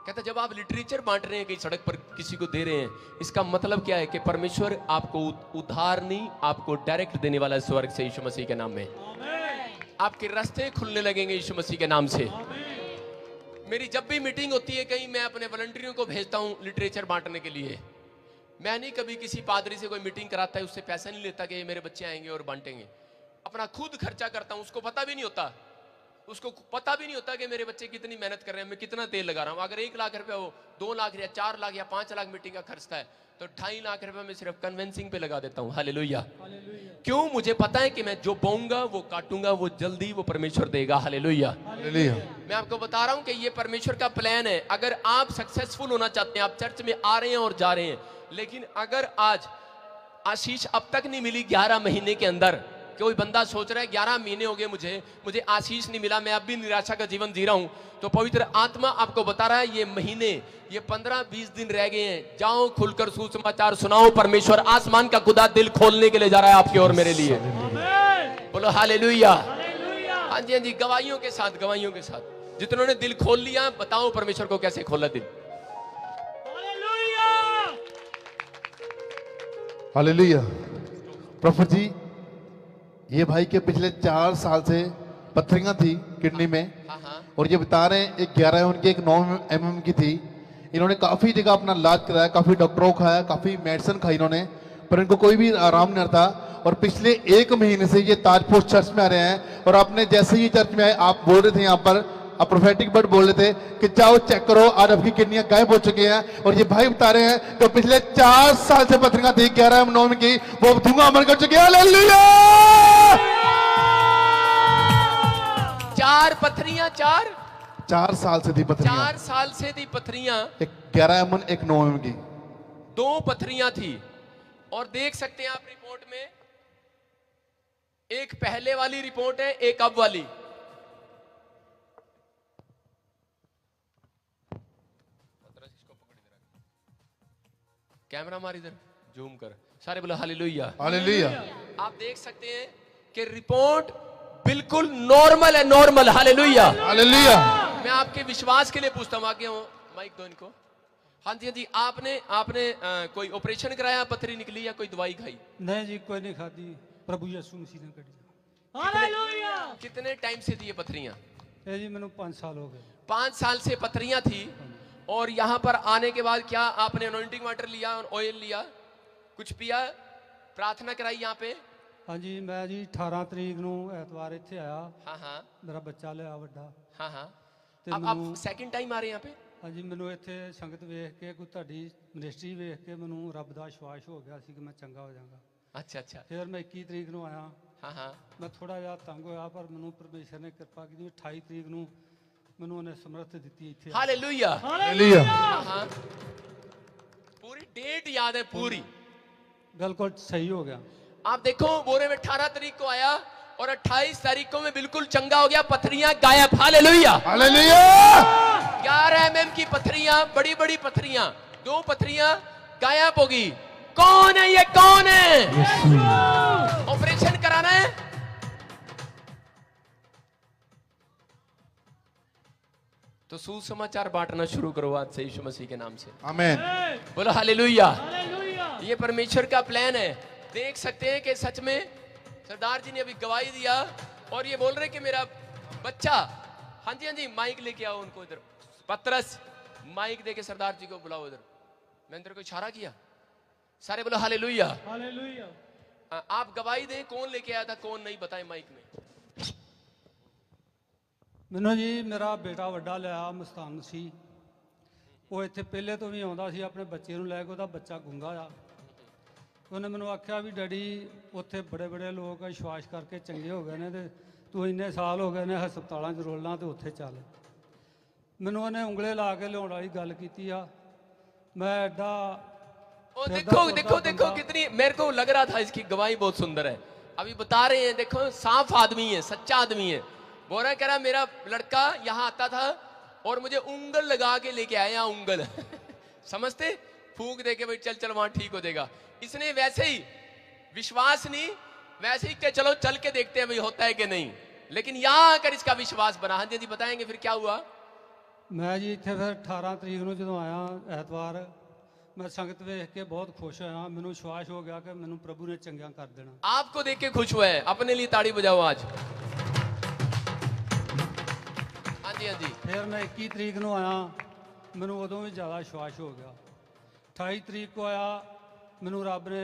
कहता है जब आप लिटरेचर बांट रहे हैं, कहीं सड़क पर किसी को दे रहे हैं, इसका मतलब क्या है कि परमेश्वर आपको उधार नहीं, आपको डायरेक्ट देने वाला है स्वर्ग से, यीशु मसीह के नाम में। आपके रास्ते खुलने लगेंगे यीशु मसीह के नाम से। मेरी जब भी मीटिंग होती है कहीं, मैं अपने वॉलंटियरों को भेजता हूं लिटरेचर बांटने के लिए। मैं नहीं कभी किसी पादरी से कोई मीटिंग कराता है उससे पैसा नहीं लेता कि ये मेरे बच्चे आएंगे और बांटेंगे। अपना खुद खर्चा करता हूं। उसको पता भी नहीं होता, उसको पता भी नहीं होता कि मेरे बच्चे कितनी मेहनत कर रहे हैं, मैं कितना तेल लगा रहा हूं। अगर 1 लाख रुपया हो, 2 लाख या 4 लाख या 5 लाख मीटिंग का खर्च है, तो 2.5 लाख रुपया मैं सिर्फ कन्वेंसिंग पे लगा देता हूं, हालेलुया। क्यों? मुझे पता है कि मैं जो बोऊंगा वो काटूंगा, वो जल्दी वो परमेश्वर देगा, हालेलुया। मैं आपको बता रहा हूं कि ये परमेश्वर का प्लान है। अगर आप सक्सेसफुल होना चाहते हैं, आप चर्च में आ रहे हैं और जा रहे हैं, लेकिन अगर आज आशीष अब तक नहीं मिली 11 महीने के अंदर, कोई बंदा सोच रहा है 11 महीने हो गए मुझे आशीष नहीं मिला, मैं अब भी निराशा का जीवन जी रहा हूं, तो पवित्र आत्मा आपको बता रहा है ये महीने, ये 15-20 दिन रह गए हैं, जाओ खुलकर सुसमाचार सुनाओ। परमेश्वर आसमान का खुदा दिल खोलने के लिए जा रहा है आपके और मेरे लिए। बोलो हालेलुया। हाँ जी, हाँ जी, गवाहियों के साथ, गवाहियों के साथ। जितनों ने दिल खोल लिया, बताओ परमेश्वर को कैसे खोला दिल। हालेलुया। प्रॉफिट जी, ये भाई के पिछले 4 साल से पथरियां थी किडनी में, और ये बता रहे हैं 11 उनकी, एक 9 mm की थी। इन्होंने काफी जगह अपना इलाज कराया, काफी डॉक्टरों को खाया, काफी मेडिसिन खाई इन्होंने, पर इनको कोई भी आराम नहीं आता। और पिछले 1 महीने से ये ताजपोस्ट चर्च में आ रहे हैं, और आपने जैसे ही चर्च में आए, आप बोल रहे थे यहाँ पर, आप प्रोफेटिक वर्ड बोल रहे थे कि जाओ चेक करो, आज आपकी किडनियां गायब हो चुकी हैं। और ये भाई बता रहे हैं तो पिछले 4 साल से पथरियां थी 11 mm की, वो धुआं अमल कर चुके हैं। हालेलुया। 4 पथरियां, 4 साल से थी पथरियां, 4 साल से थी पथरियां, एक 11 mm, एक 9 mm की, 2 पथरियां थी। और देख सकते हैं आप रिपोर्ट में, एक पहले वाली रिपोर्ट है, एक अब वाली। कैमरा मार इधर, जूम कर, सारे बोलो हालेलुया। हालेलुया। आप देख सकते हैं कि रिपोर्ट बिल्कुल नॉर्मल है, नॉर्मल। हालेलुया। हालेलुया। मैं आपके विश्वास के लिए पूछता हूँ, आगे हूँ, माइक दो इनको। हाँ जी, हाँ जी, आपने आपने कोई ऑपरेशन कराया, पथरी निकली या कोई दवाई खाई? नहीं जी, कोई नहीं खाती, प्रभु यीशु मसीह ने करी। कितने टाइम से थी ये पथरियां? ये जी मैंने 5 साल हो गए। 5 साल से पथरियां थी। और यहाँ पर आने के बाद क्या आपने अनॉइंटिंग वाटर लिया, ऑयल लिया, कुछ पिया, प्रार्थना कराई यहाँ पे? हाँ जी, मैं जी 18 तरीक ਨੂੰ ਐਤਵਾਰ ਇੱਥੇ ਆਇਆ। हाँ हाँ ਮੇਰਾ ਬੱਚਾ ਲਿਆ ਵੱਡਾ। हाँ हाँ। ਤੇ अब आप ਮੈਨੂੰ सेकंड टाइम आ रहे हैं यहाँ पे? हाँ जी, ਮੈਨੂੰ ਇੱਥੇ ਸੰਗਤ ਵੇਖ ਕੇ, ਕੋਈ ਤੁਹਾਡੀ ਮਿਨਿਸਟਰੀ ਵੇਖ ਕੇ ਮੈਨੂੰ ਰੱਬ ਦਾ ਵਿਸ਼ਵਾਸ ਹੋ ਗਿਆ ਸੀ ਕਿ ਮੈਂ ਚੰਗਾ ਹੋ ਜਾਵਾਂਗਾ। अच्छा अच्छा। ਫਿਰ ਮੈਂ 21 ਤਰੀਕ ਨੂੰ ਆਇਆ। हाँ हाँ। ਮੈਂ ਥੋੜਾ ਜਿਹਾ ਤੰਗ ਹੋਇਆ, ਪਰ ਮੈਨੂੰ ਪਰਮੇਸ਼ਰ ਨੇ ਕਿਰਪਾ ਕੀਤੀ। 28 ਤਰੀਕ ਨੂੰ ਮੈਨੂੰ ਉਹਨੇ ਸਮਰੱਥ ਦਿੱਤੀ ਇੱਥੇ। हालेलुया। हालेलुया। हाँ हाँ। पूरी डेट याद है पूरी? बिल्कुल सही हो गया। आप देखो, बोरे में 18 तारीख को आया और 28 तारीख को में बिल्कुल चंगा हो गया, पथरियां गायब। हालेलुया। हालेलुया। 11 mm की पथरियां, बड़ी बड़ी पथरियां, 2 पथरियां गायब होगी। कौन है ये, कौन है? ऑपरेशन कराना है? तो सुसमाचार बांटना शुरू करो आज से यीशु मसीह के नाम से। आमीन। बोलो हालेलुया। ये परमेश्वर का प्लान है। देख सकते हैं कि सच में सरदार जी ने अभी गवाही दिया और ये बोल रहे कि मेरा बच्चा। हाँ जी, हाँ जी, माइक लेके आओ उनको इधर। पतरस, माइक देके सरदार जी को बुलाओ इधर। मैंने तेरे को इशारा किया। सारे बोलो हालेलुया। हालेलुया। आप गवाही दें, कौन लेके आया था, कौन नहीं, बताएं माइक में। ਮੈਨੂੰ ਜੀ ਮੇਰਾ ਬੇਟਾ ਵੱਡਾ ਲਿਆ ਮਸਤਾਨ ਮਸੀਹ। ਉਹ ਇੱਥੇ ਪਹਿਲੇ ਤੋਂ ਵੀ ਆਉਂਦਾ ਸੀ ਆਪਣੇ ਬੱਚੇ ਨੂੰ ਲੈ ਕੇ। ਉਹਦਾ ਬੱਚਾ ਗੁੰਗਾ ਆ। ਉਹਨੇ ਮੈਨੂੰ ਆਖਿਆ ਵੀ ਡੈਡੀ, ਉੱਥੇ ਬੜੇ ਬੜੇ ਲੋਕ ਵਿਸ਼ਵਾਸ ਕਰਕੇ ਚੰਗੇ ਹੋ ਗਏ ਨੇ, ਤੇ ਤੂੰ ਇੰਨੇ ਸਾਲ ਹੋ ਗਏ ਨੇ ਹਸਪਤਾਲਾਂ 'ਚ ਰੋਲਣਾ, ਤੇ ਉੱਥੇ ਚੱਲ। ਮੈਨੂੰ ਉਹਨੇ ਉਂਗਲੇ ਲਾ ਕੇ ਲਿਆਉਣ ਵਾਲੀ ਗੱਲ ਕੀਤੀ ਆ। मैं एडा ओ देखो देखो देखो कितनी, मेरे को लग रहा था इसकी गवाही बहुत सुंदर है। अभी बता रहे हैं, देखो साफ आदमी है, सच्चा आदमी है। बोल रहा, कह रहा मेरा लड़का यहाँ आता था और मुझे उंगल लगा के लेके आया, उंगल समझते, फूंक दे के भाई चल चल वहां ठीक हो जाएगा। इसने वैसे ही विश्वास नहीं, वैसे ही कि चलो चल के देखते हैं भाई होता है कि नहीं, लेकिन यहाँ आकर इसका विश्वास बना। हाँ जी बताएंगे फिर क्या हुआ? मैं जी इतने फिर 18 तरीक ਨੂੰ ਜਦੋਂ ਆਇਆ ਐਤਵਾਰ, मैं संगत वेख के बहुत खुश होया। मैनू विश्वास हो गया कि मैनू प्रभु ने चंगा कर देना। आपको देख के खुश हुए हैं, अपने लिए ताड़ी बजाओ आज। हाँ जी हाँ जी। फिर मैं 21 तरीक ਨੂੰ आया, मैनू उदों भी ज़्यादा विश्वास हो गया। 28 तरीक को आया, मैनू रब ने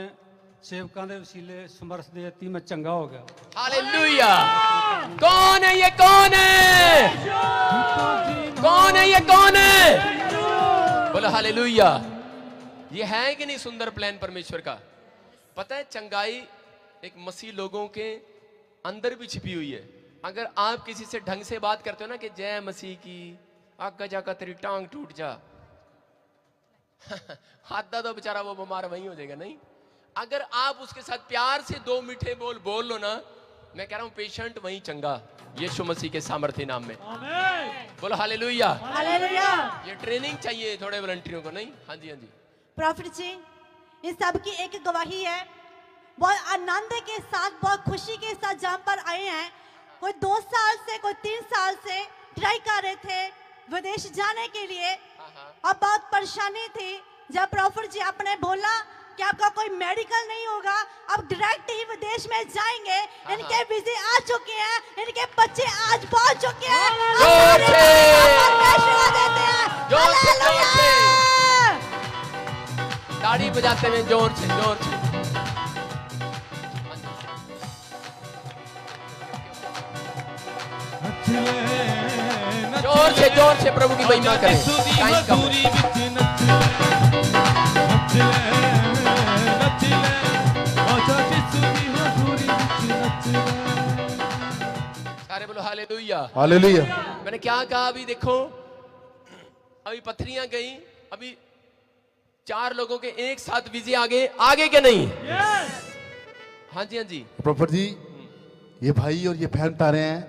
सेवकों के वसीले समर्थ दे दी, मैं चंगा हो गया। हालेलुया। कौन है ये, कौन है, कौन है ये, कौन है? बोलो हालेलुया। ये है कि नहीं सुंदर प्लान परमेश्वर का? पता है चंगाई एक मसीह लोगों के अंदर भी छिपी हुई है। अगर आप किसी से ढंग से बात करते हो ना कि जय मसीह की, आका जाकर तेरी टांग टूट जा हाथ तो बेचारा वो बीमार वहीं हो जाएगा। नहीं, अगर आप उसके साथ प्यार से 2 मीठे बोल लो ना, मैं कह रहा हूं पेशेंट वहीं चंगा, यीशु मसीह के सामर्थ्य नाम में। बोलो हालेलुया। हालेलुया। ये ट्रेनिंग चाहिए थोड़े वॉलंटियरों को। नहीं, हाँ जी हाँ जी। प्रॉफिट जी, इन सब की एक गवाही है। बहुत आनंद के साथ, बहुत खुशी के साथ जहाँ पर आए हैं। कोई 2 साल से, कोई 3 साल से ट्राई कर रहे थे विदेश जाने के लिए, अब बहुत परेशानी थी। जब प्रॉफिट जी आपने बोला कि आपका कोई मेडिकल नहीं होगा, अब डायरेक्ट ही विदेश में जाएंगे, इनके वीजे आ चुके हैं, इनके बच्चे आज पहुंच चुके हैं। ताड़ी बजाते हुए जोर से, जोर से। जोर से प्रभु की महिमा करें। टाइम कम है। सारे बोलो हालेलुया। हालेलुया। मैंने क्या कहा? अभी देखो, अभी पथरियां गई, अभी 4 लोगों के एक साथ वीजे आगे के नहीं? हाँ जी हाँ जी। प्रॉफिट जी, ये भाई और ये बहन बता रहे हैं,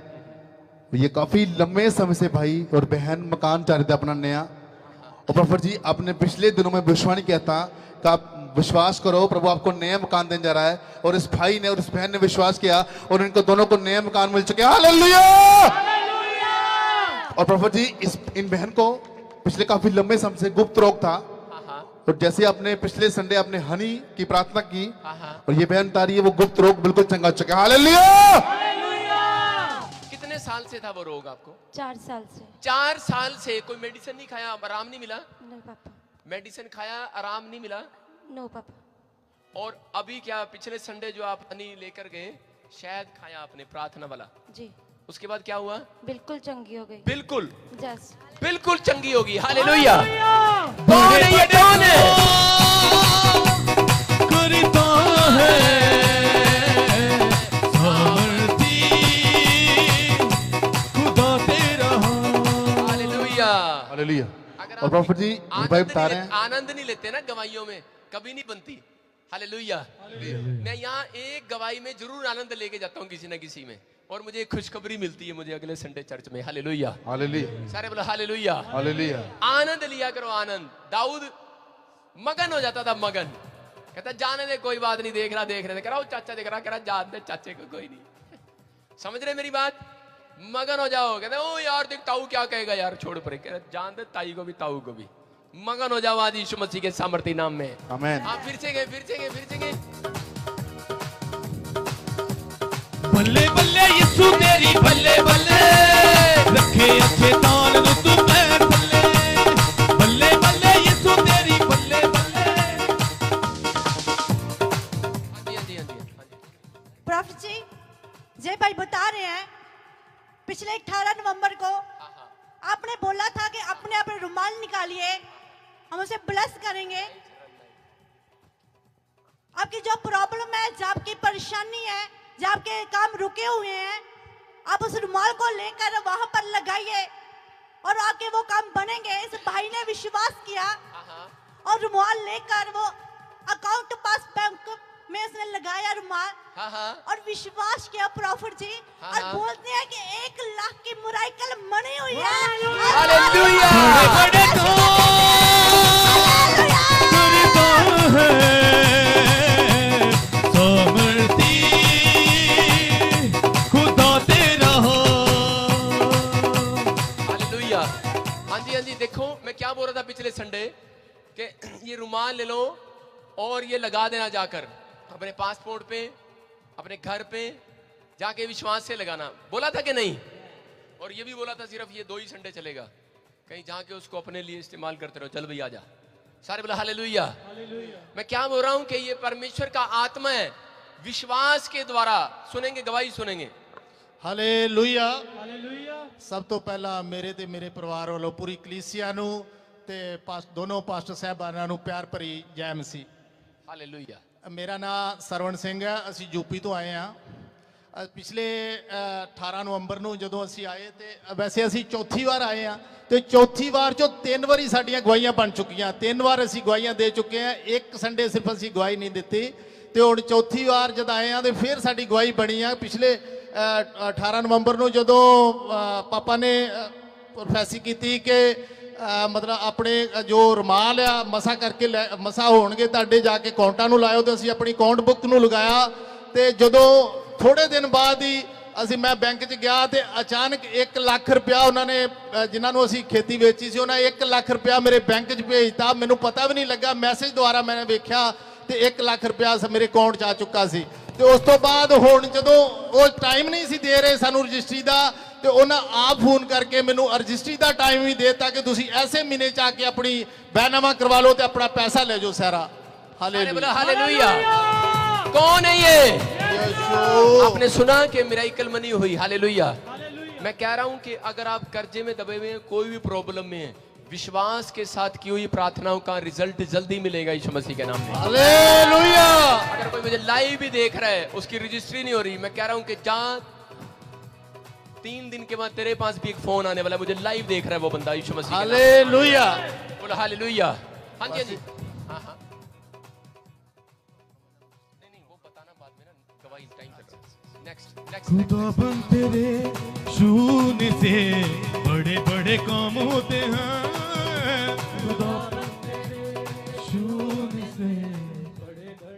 ये काफी लंबे समय से भाई और बहन मकान चाह रहे थे अपना नया, और प्रॉफिट जी आपने पिछले दिनों में भविष्यवाणी किया था कि आप विश्वास करो, प्रभु आपको नया मकान देने जा रहा है, और इस भाई ने और इस बहन ने विश्वास किया और इनको दोनों को नया मकान मिल चुके हैं। हालेलुया। और प्रॉफिट जी इन बहन को पिछले काफी लंबे समय से गुप्त रोग था, और जैसे आपने पिछले संडे आपने हनी की प्रार्थना की और ये बहन बता रही है वो गुप्त रोग बिल्कुल चंगा हो चुका है। हालेलुया। कितने साल से था वो रोग आपको? 4 साल से। 4 साल से कोई मेडिसिन नहीं खाया, आराम नहीं मिला? नहीं पापा। मेडिसिन खाया, आराम नहीं मिला? नो पापा। और अभी क्या पिछले संडे जो आप हनी लेकर गए, शायद खाया आपने प्रार्थना वाला जी, उसके बाद क्या हुआ? बिल्कुल चंगी हो गई। बिल्कुल जस्ट बिल्कुल चंगी होगी। हालेलुया। कौन है ये? कौन है? करता है सामर्थी खुदा तेरा। हालेलुया। हालेलुया। अगर और प्रॉफिट जी भाई बता रहे हैं आनंद नहीं लेते ना गवाहियों में, कभी नहीं बनती। हालेलुया। मैं यहाँ एक गवाही में जरूर आनंद लेके जाता हूँ किसी ना किसी में, और मुझे एक खुशखबरी मिलती है मुझे अगले संडे चर्च में। हालेलुया। हालेलुया। सारे बोलो हालेलुया। हालेलुया। आनंद लिया करो, आनंद। दाऊद मगन हो जाता था, मगन। कहता जाने दे, कोई बात नहीं, देख रहा कह रहा चाचा देख रहा, कह रहा जान दे चाचे को, कोई नहीं। समझ रहे मेरी बात? मगन हो जाओ। कहते ओ यार देख ताऊ क्या कहेगा यार, छोड़ परे। कह रहा जान दे ताई को भी ताऊ को भी। मगन हो जाओ आज यीशु मसीह के सामर्थी नाम में। आमीन। आप फिर से गए। बल्ले बल्ले यीशु तेरी बल्ले बल्ले रखे अच्छे ताल नु तू पैर बल्ले बल्ले बल्ले यीशु तेरी बल्ले बल्ले। हाँ जी। प्रॉफिट जी जय भाई बता रहे हैं, पिछले 18 नवंबर को आपने बोला था कि अपने अपने रुमाल निकालिए, हम उसे ब्लेस करेंगे। आपकी जो प्रॉब्लम है, जो आपकी परेशानी है, जो आपके काम रुके हुए हैं, आप उस रुमाल को लेकर वहां पर लगाइए और आके वो काम बनेंगे। इस भाई ने विश्वास किया और रुमाल लेकर वो अकाउंट पास बैंक में उसने लगाया रुमाल, और विश्वास किया प्रॉफिट जी, और बोलते हैं कि 1 लाख की मिरेकल बनी हुई है। हालेलुया। बड़े तो करता है सामर्थी खुदा तेरा। हालेलुया। हाँ जी। देखो मैं क्या बोल रहा था पिछले संडे कि ये रुमाल ले लो और ये लगा देना जाकर अपने पासपोर्ट पे, अपने घर पे जाके विश्वास से लगाना। बोला था कि नहीं? और ये भी बोला था सिर्फ ये 2 ही संडे चलेगा, कहीं जाके उसको अपने लिए इस्तेमाल करते रहो। चल भाई आजा। सारे बोला हालेलुया। मैं क्या बोल रहा हूं कि ये परमेश्वर का आत्मा है, विश्वास के द्वारा सुनेंगे, गवाही सुनेंगे। हालेलुया। सब तो पहला मेरे ते मेरे परिवार वालों पूरी कलीसिया नू ते दोनों पास्टर साहबानां नू प्यार भरी जय मसीह। हालेलुया। मेरा नाम सरवण सिंह है, असी यूपी तो आए हैं। पिछले 18 नवंबर ਨੂੰ ਜਦੋਂ ਅਸੀਂ ਆਏ ਤੇ ਵੈਸੇ ਅਸੀਂ ਚੌਥੀ ਵਾਰ ਆਏ ਆ, ਤੇ ਚੌਥੀ ਵਾਰ ਚੋਂ 3 ਵਾਰੀ ਸਾਡੀਆਂ ਗਵਾਹੀਆਂ ਬਣ ਚੁੱਕੀਆਂ। 3 ਵਾਰ ਅਸੀਂ ਗਵਾਹੀਆਂ ਦੇ ਚੁੱਕੇ ਆ, ਇੱਕ ਸੰਡੇ ਸਿਰਫ ਅਸੀਂ ਗਵਾਹੀ ਨਹੀਂ ਦਿੱਤੀ, ਤੇ ਹੁਣ ਚੌਥੀ ਵਾਰ ਜਦ ਆਏ ਆ ਤੇ ਫਿਰ ਸਾਡੀ ਗਵਾਹੀ ਬਣੀ ਆ। ਪਿਛਲੇ 18 ਨਵੰਬਰ ਨੂੰ ਜਦੋਂ ਪਾਪਾ ਨੇ ਪ੍ਰੋਫੈਸੀ ਕੀਤੀ ਕਿ मतलब अपने जो रुमाल आ मसा करके मसा होणगे तुहाडे जाके अकाउंटां नूं लाओ, तो असीं अपनी अकाउंट बुक नूं लगाया। तो जदों थोड़े दिन बाद ही मैं बैंक च गया तो अचानक 1 लाख रुपया उन्होंने जिन्हां नूं असीं खेती बेची सी उन्होंने 1 लाख रुपया मेरे बैंक च भेजता। मैनूं पता भी नहीं लगा, मैसेज द्वारा मैंने वेख्या तो 1 लाख रुपया मेरे अकाउंट च आ चुका सी। तो उस तो बाद हुण जदों वो टाइम नहीं सी दे रहे सानूं रजिस्ट्री का, तो उन्हें आप फोन करके मैनू रजिस्ट्री का टाइम भी देता कि तुसी ऐसे महीने च आके अपनी बैनामा करवा लो तो अपना पैसा ले जाओ सारा। हालेलुया। हालेलुया। कौन है ये? आपने सुना कि मिरेकल मनी हुई। हालेलुया। मैं कह रहा हूं कि अगर आप कर्जे में दबे हुए हैं, कोई भी प्रॉब्लम में है, विश्वास के साथ की हुई प्रार्थनाओं का रिजल्ट जल्दी मिलेगा यीशु मसीह के नाम में। हालेलुया। अगर कोई मुझे लाइव भी देख रहा है, उसकी रजिस्ट्री नहीं हो रही, मैं कह रहा हूं कि जा 3 दिन के बाद तेरे पास भी एक फोन आने वाला है, मुझे लाइव देख रहा है वो बंदा यीशु मसीह। हालेलुया। बोलो हालेलुया। हाँ जी। हाँ। नहीं वो बताना बाद में ना, गवाही टाइम चल रहा है। नेक्स्ट खुदाबंद तेरे शून्य से बड़े बड़े काम होते हैं, खुदा शून्य से।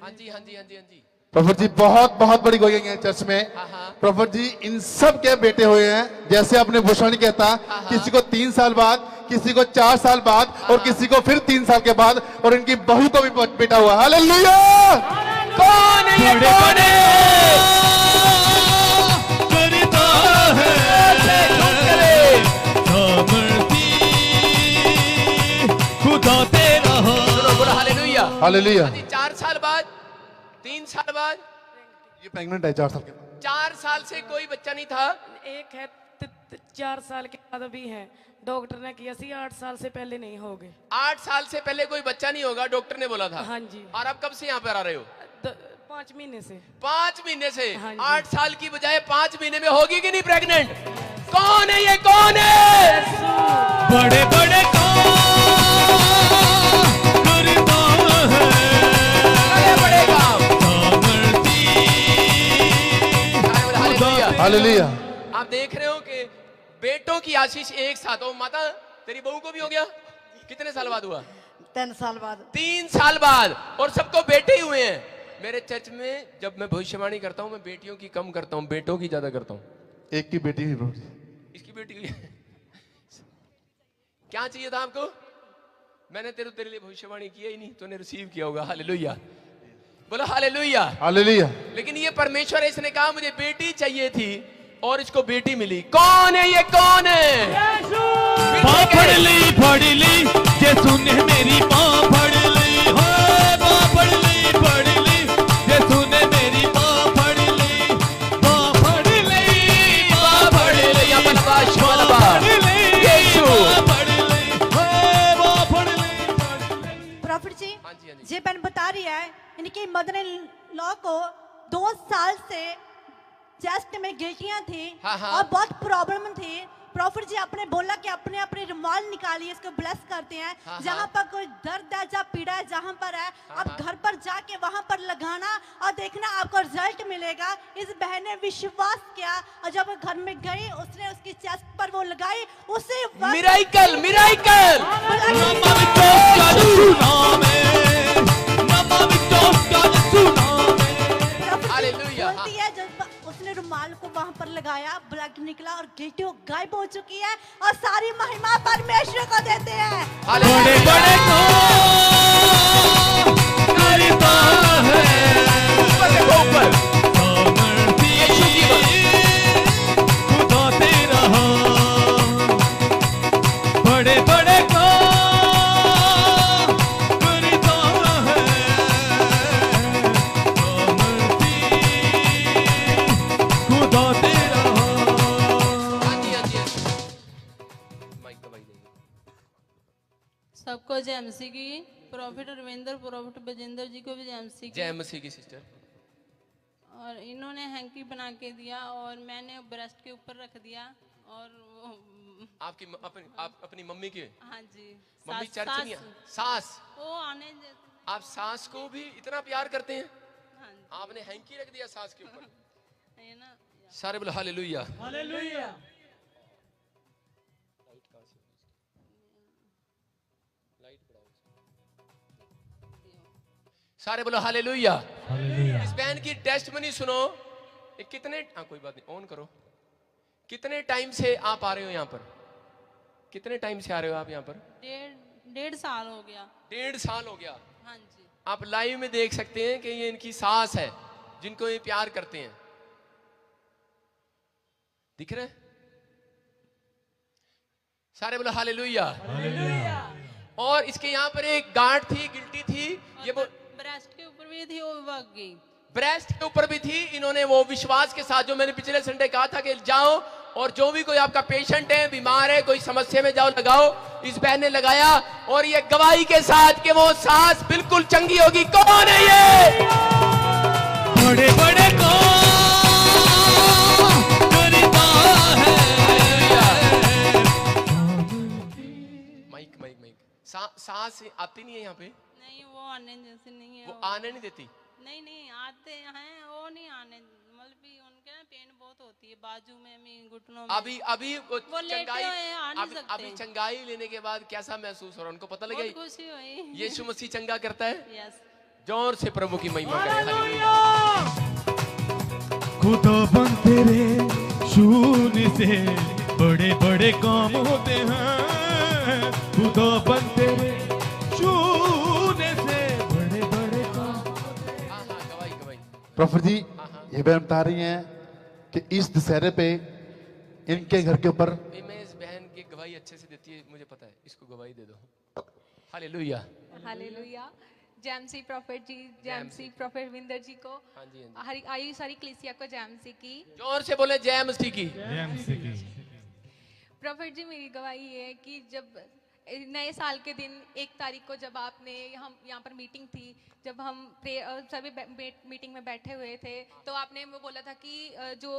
हाँ जी हाँ जी हाँ जी हाँ जी। प्रॉफिट जी बहुत बहुत बड़ी गवाही है चर्च में। हाँ। प्रॉफिट जी इन सब के बेटे हुए हैं, जैसे अपने भूषण कहता, किसी को 3 साल बाद, किसी को 4 साल बाद और किसी को फिर 3 साल के बाद, और इनकी बहू को भी बेटा हुआ। हालेलुया। कौन है ये? कौन है? करता है सामर्थी खुदा तेरा। बोलो हालेलुया। हालेलुया। 4 साल बाद, 3 साल बाद, ये प्रेग्नेंट है 4 साल के बाद। 4 साल से कोई बच्चा नहीं था। एक है 4 साल के बाद अभी है। डॉक्टर ने किया सी 8 साल से पहले नहीं होगे। 8 साल से पहले कोई बच्चा नहीं होगा, डॉक्टर ने बोला था। हाँ जी। और आप कब से यहाँ पर आ रहे हो? 5 महीने से। 5 महीने से। हाँ जी। 8 साल की बजाय 5 महीने में होगी कि नहीं प्रेग्नेंट? कौन है ये? कौन है? बड़े बड़े काम करता है बड़े काम। सामर्थी हालेलुया। हालेलुया। आप देख रहे हो कि बेटों की आशीष एक साथ हो। माता तेरी बहू को भी हो गया? कितने साल बाद हुआ? 3 साल बाद। 3 साल बाद। और सबको बेटे ही हुए हैं। मेरे चर्च में जब मैं भविष्यवाणी करता हूँ, मैं बेटियों की कम करता हूँ, बेटों की ज्यादा करता हूँ। एक की बेटी हुई प्रभु जी। इसकी बेटी हुई। क्या चाहिए था आपको? मैंने तेरे लिए भविष्यवाणी किया ही नहीं, तूने रिसीव किया होगा। हालेलुया। बोलो हालेलुया। हालेलुया। लेकिन ये परमेश्वर है, इसने कहा मुझे बेटी चाहिए थी और इसको बेटी मिली। कौन है ये? कौन है? माँ पढ़ ली यीशु ने मेरी माँ पढ़ ली। माँ पढ़ ली यीशु ने मेरी माँ पढ़ ली। माँ पढ़ ली माँ पढ़ ली यीशु पढ़ ली। माँ पढ़ ली। प्रॉफिट जी, हाँ जी, हाँ जी। ये बहन बता रही है इनकी मदर इन लॉ को 2 साल से चेस्ट में गिल्टियां थी। हाँ। और बहुत प्रॉब्लम थी। प्रॉफिट जी आपने बोला कि अपने अपने रुमाल निकालिए, इसको ब्लेस करते हैं। हाँ। जहां पर कोई दर्द है, जहाँ पीड़ा है, जहां पर है, आप घर पर जाके वहां पर लगाना और देखना आपको रिजल्ट मिलेगा। इस बहन ने विश्वास किया और जब वो घर में गई, उसने उसकी चेस्ट पर वो लगाई, उसी वक्त मिराइकल। मिराइकल। हालेलुया। बोलती है जब उसने रुमाल को वहां पर लगाया, ब्लड निकला और गिल्टी गायब हो चुकी है। और सारी महिमा परमेश्वर को देते हैं। बड़े बड़े करता है सामर्थी खुदा तेरा। बड़े बड़े काम करता है सामर्थी खुदा तेरा। सबको जय मसीह की। प्रॉफिट रविंदर, प्रॉफिट बजेंद्र जी को भी जय मसीह की। जय मसीह की सिस्टर। और इन्होंने हैंकी बना के दिया और मैंने ब्रेस्ट के ऊपर रख दिया। और वो आपकी आप अपनी मम्मी की? हाँ जी। मम्मी चर्च नहीं है? सास सास। वो आने देते। आप सास को भी इतना प्यार करते हैं? हाँ जी। आपने हैंकी रख दिया सास के ऊपर। है ना। सारे बोलो हालेलुया। हालेलुया। सारे बोलो हालेलुया। इस बहन की टेस्टमनी सुनो। कितने कोई बात नहीं, ऑन करो। कितने टाइम से आप आ रहे हो यहाँ पर? कितने टाइम से आ रहे हो आप यहाँ पर? 1.5 साल हो गया। 1.5 साल हो गया। हाँ जी। आप लाइव में देख सकते हैं कि ये इनकी सास है जिनको ये प्यार करते हैं। दिख रहे? सारे बोलो हालेलुया। और इसके यहाँ पर एक गांठ थी, गिल्टी थी। ये ब्रेस्ट के ऊपर भी थी, वो भाग गई। ब्रेस्ट के ऊपर भी थी। इन्होंने वो विश्वास के साथ, जो मैंने पिछले संडे कहा था कि जाओ और जो भी कोई आपका पेशेंट है, बीमार है, कोई समस्या में, जाओ लगाओ। इस बहन ने लगाया और ये गवाही के साथ कि वो सास बिल्कुल चंगी होगी। कौन है ये? बड़े बड़े माइक सास आती नहीं है यहाँ पे? नहीं, वो आने जैसे नहीं है। वो आने नहीं देती। नहीं आते हैं, वो नहीं आने, साल भी उनके ना पेन बहुत होती है बाजू में घुटनों में। अभी अभी वो लेटे चंगाई हुए हैं, आ नहीं अभी सकते। चंगाई लेने के बाद कैसा महसूस हो रहा है उनको पता लगे बहुत खुशी हुई। यीशु मसीह चंगा करता है। यस। जोर से प्रभु की महिमा करें। हालेलुया। खुदा बन तेरे शून्य से बड़े बड़े काम होते हैं। खुदा बन तेरे शून्य से बड़े बड़े काम। हाँ हाँ गवाही गवाही। प्रॉफिट जी ये बहन बता रही हैं कि इस दशहरे पे इनके घर के ऊपर मैं इस बहन की गवाही अच्छे से देती है मुझे पता है, इसको गवाही दे दो। हालेलुया। हालेलुया। जैमसी प्रॉफिट जी, जैमसी प्रॉफिट विंदर जी को, हाँ जी, हाँ जी। आई सारी कलीसिया को जैमसी की। जोर से बोले जय मसीह की। प्रॉफिट जी मेरी गवाही ये है कि जब नए साल के दिन 1 तारीख को जब आपने हम यहाँ पर मीटिंग थी, जब हम सभी मीटिंग में बैठे हुए थे तो आपने वो बोला था कि जो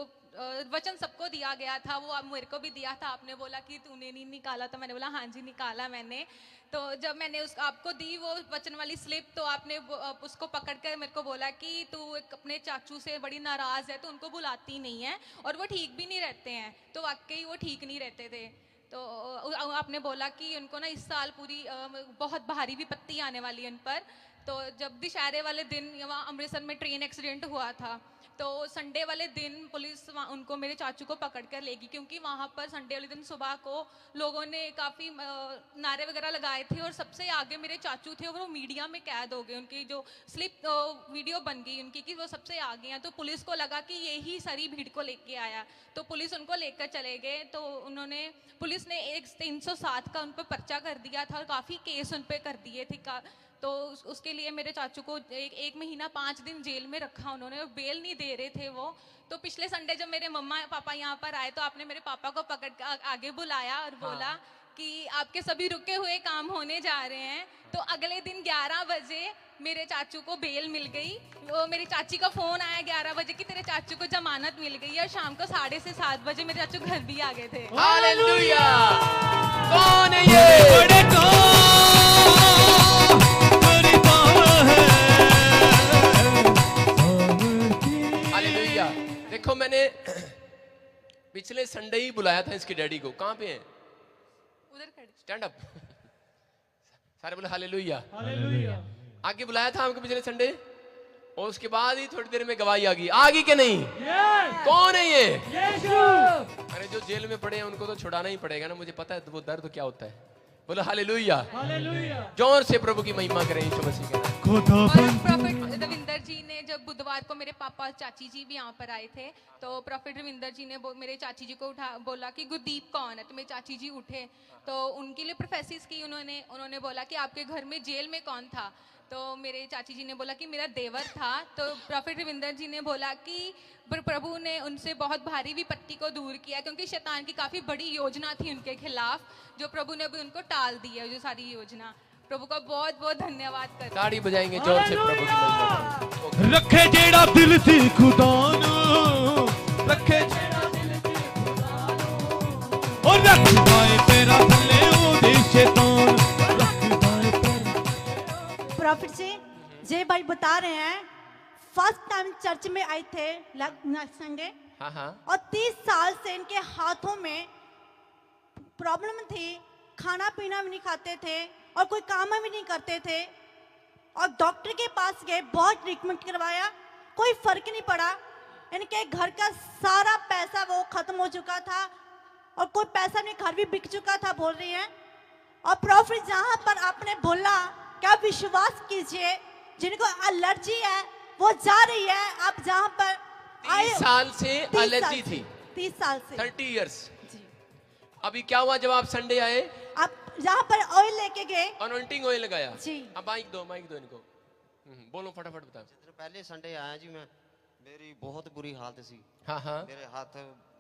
वचन सबको दिया गया था वो अब मेरे को भी दिया था। आपने बोला कि तूने नहीं निकाला, तो मैंने बोला हाँ जी निकाला मैंने। तो जब मैंने उस आपको दी वो वचन वाली स्लिप तो आपने उसको पकड़ कर मेरे को बोला कि तू अपने चाचू से बड़ी नाराज़ है, तो उनको बुलाती नहीं है और वो ठीक भी नहीं रहते हैं। तो वाकई वो ठीक नहीं रहते थे। तो आपने बोला कि उनको ना इस साल पूरी बहुत भारी विपत्ति आने वाली है उन पर। तो जब दशहरे वाले दिन वहाँ अमृतसर में ट्रेन एक्सीडेंट हुआ था तो संडे वाले दिन पुलिस उनको मेरे चाचू को पकड़ कर लेगी, क्योंकि वहाँ पर संडे वाले दिन सुबह को लोगों ने काफ़ी नारे वगैरह लगाए थे और सबसे आगे मेरे चाचू थे और वो मीडिया में कैद हो गए। उनकी जो स्लिप वीडियो बन गई उनकी कि वो सबसे आगे हैं। तो पुलिस को लगा कि यही सारी भीड़ को लेके आया, तो पुलिस उनको लेकर चले गए। तो पुलिस ने 307 का उन पर पर्चा कर दिया था और काफ़ी केस उन पर कर दिए थे। तो उसके लिए मेरे चाचू को 1 महीना 5 दिन जेल में रखा उन्होंने, बेल नहीं दे रहे थे वो। तो पिछले संडे जब मेरे मम्मा पापा यहाँ पर आए तो आपने मेरे पापा को पकड़ कर आगे बुलाया और बोला कि आपके सभी रुके हुए काम होने जा रहे हैं। तो अगले दिन 11 बजे मेरे चाचू को बेल मिल गई। वो मेरी चाची का फोन आया 11 बजे कि तेरे चाचू को जमानत मिल गई है, और शाम को 6:30 7 बजे मेरे चाचू घर भी आ गए थे। हालेलुया। कौन है ये? हालेलुया। देखो मैंने पिछले संडे ही बुलाया था इसके डैडी को। कहाँ पे हैं? उधर खड़े। Stand up. सारे बोले हालेलुया। हालेलुया। आगे बुलाया था हमको पिछले संडे और उसके बाद ही थोड़ी देर में गवाही आ गई कि नहीं? कौन है ये? अरे जो जेल में पड़े हैं उनको तो छुड़ाना ही पड़ेगा ना, मुझे पता है तो वो दर्द क्या होता है। बोलो हालेलुया। हालेलुया। जोर से प्रभु की महिमा करें यीशु मसीह के नाम। और प्रॉफिट रविंदर जी ने जब बुधवार को मेरे पापा चाची जी भी यहाँ पर आए थे तो प्रॉफिट रविंदर जी ने मेरे चाची जी को बोला कि गुरदीप कौन है। तो मेरे चाची जी उठे तो उनके लिए प्रोफेसिस की उन्होंने बोला कि आपके घर में जेल में कौन था। तो मेरे चाची जी ने बोला कि मेरा देवर था। तो प्रॉफिट रविंदर जी ने बोला कि प्रभु ने उनसे बहुत भारी विपत्ति को दूर किया, क्योंकि शैतान की काफ़ी बड़ी योजना थी उनके खिलाफ, जो प्रभु ने भी उनको टाल दी है जो सारी योजना। प्रभु का बहुत बहुत धन्यवाद करते हैं। ताड़ी बजाएंगे जोर से प्रभु की महिमा। रखे जेड़ा दिल सी खुदा नू, रखे जेड़ा दिल सी खुदा नू, और रख पाए तेरा थल्ले ओदे शैतान, रख पाए तेरा। प्रॉफिट जी जय भाई बता रहे हैं फर्स्ट टाइम चर्च में आए थे संडे। हाँ हाँ। और 30 साल से इनके हाथों में प्रॉब्लम थी, खाना पीना भी नहीं खाते थे और कोई काम भी नहीं करते थे। और डॉक्टर के पास गए, बहुत ट्रीटमेंट करवाया, कोई फर्क नहीं पड़ा। इनके घर का सारा पैसा वो खत्म हो चुका था और कोई पैसा नहीं, घर भी बिक चुका था बोल रही है। और प्रॉफिट जहां पर आपने बोला क्या विश्वास कीजिए, जिनको एलर्जी है वो जा रही है। आप जहां पर 30 साल से एलर्जी थी। 30 साल से 30 इयर्स। अभी क्या हुआ जब आप संडे आए? आप जहाँ पर ऑयल लेके गए, अनॉइंटिंग ऑयल लगाया जी। अब माइक दो इनको। बोलो फटाफट बताओ। पहले संडे आया जी मैं, मेरी बहुत बुरी हालत सी। हाँ हाँ। मेरे हाथ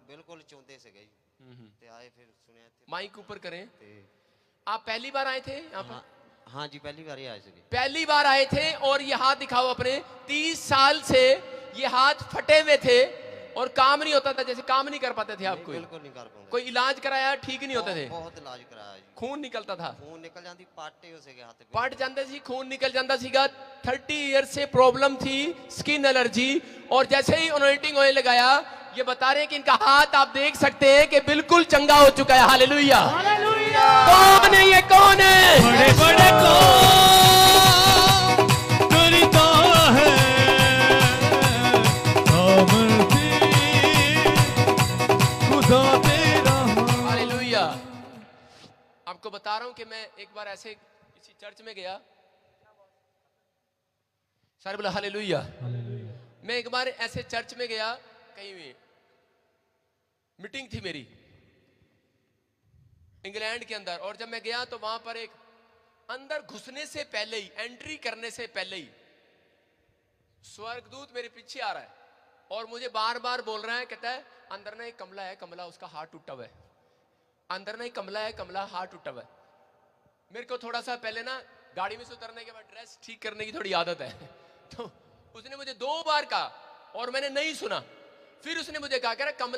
बिल्कुल चौंधे से गई ते आए फिर सुने थे। माइक ऊपर करें। आप पहली बार आए थे यहाँ पर? हाँ जी पहली बार ही आए थे। पहली बार आए थे और ये हाथ दिखाओ अपने। 30 साल से ये हाथ फटे हुए थे, और काम नहीं होता था, जैसे काम नहीं कर पाते थे आप कोई? बिल्कुल नहीं कर पाते। कोई इलाज कराया, ठीक नहीं होते थे? बहुत इलाज कराया जी। खून निकलता था? खून निकल जाती, पाटे उसे के हाथ पट जाते सी, खून निकल जाता सीगा। 30 ईयर से प्रॉब्लम थी, स्किन एलर्जी, और जैसे ही अनॉइंटिंग ऑयल लगाया, ये बता रहे हैं कि इनका हाथ आप देख सकते हैं कि बिल्कुल चंगा हो चुका है। हालेलुया। कौन है ये? कौन है? बड़े बड़े करता है सामर्थी खुदा तेरा। हालेलुया। आपको बता रहा हूं कि मैं एक बार ऐसे किसी चर्च में गया, सारे बोला हालेलुया। मैं एक बार ऐसे चर्च में गया, कहीं भी मीटिंग थी मेरी इंग्लैंड के अंदर, और जब मैं गया तो वहां पर एक अंदर घुसने से पहले ही, एंट्री करने से पहले ही स्वर्गदूत मेरे पीछे आ रहा है और मुझे बार बार बोल रहा है, कहता है अंदर ना एक कमला है, कमला उसका हाथ टूटा हुआ है, अंदर ना एक कमला है, कमला हाथ टूटा हुआ है। मेरे को थोड़ा सा पहले ना गाड़ी में से उतरने के बाद ड्रेस ठीक करने की थोड़ी आदत है, तो उसने मुझे 2 बार कहा और मैंने नहीं सुना। फिर उसने मुझे कहा, कह रहा कमला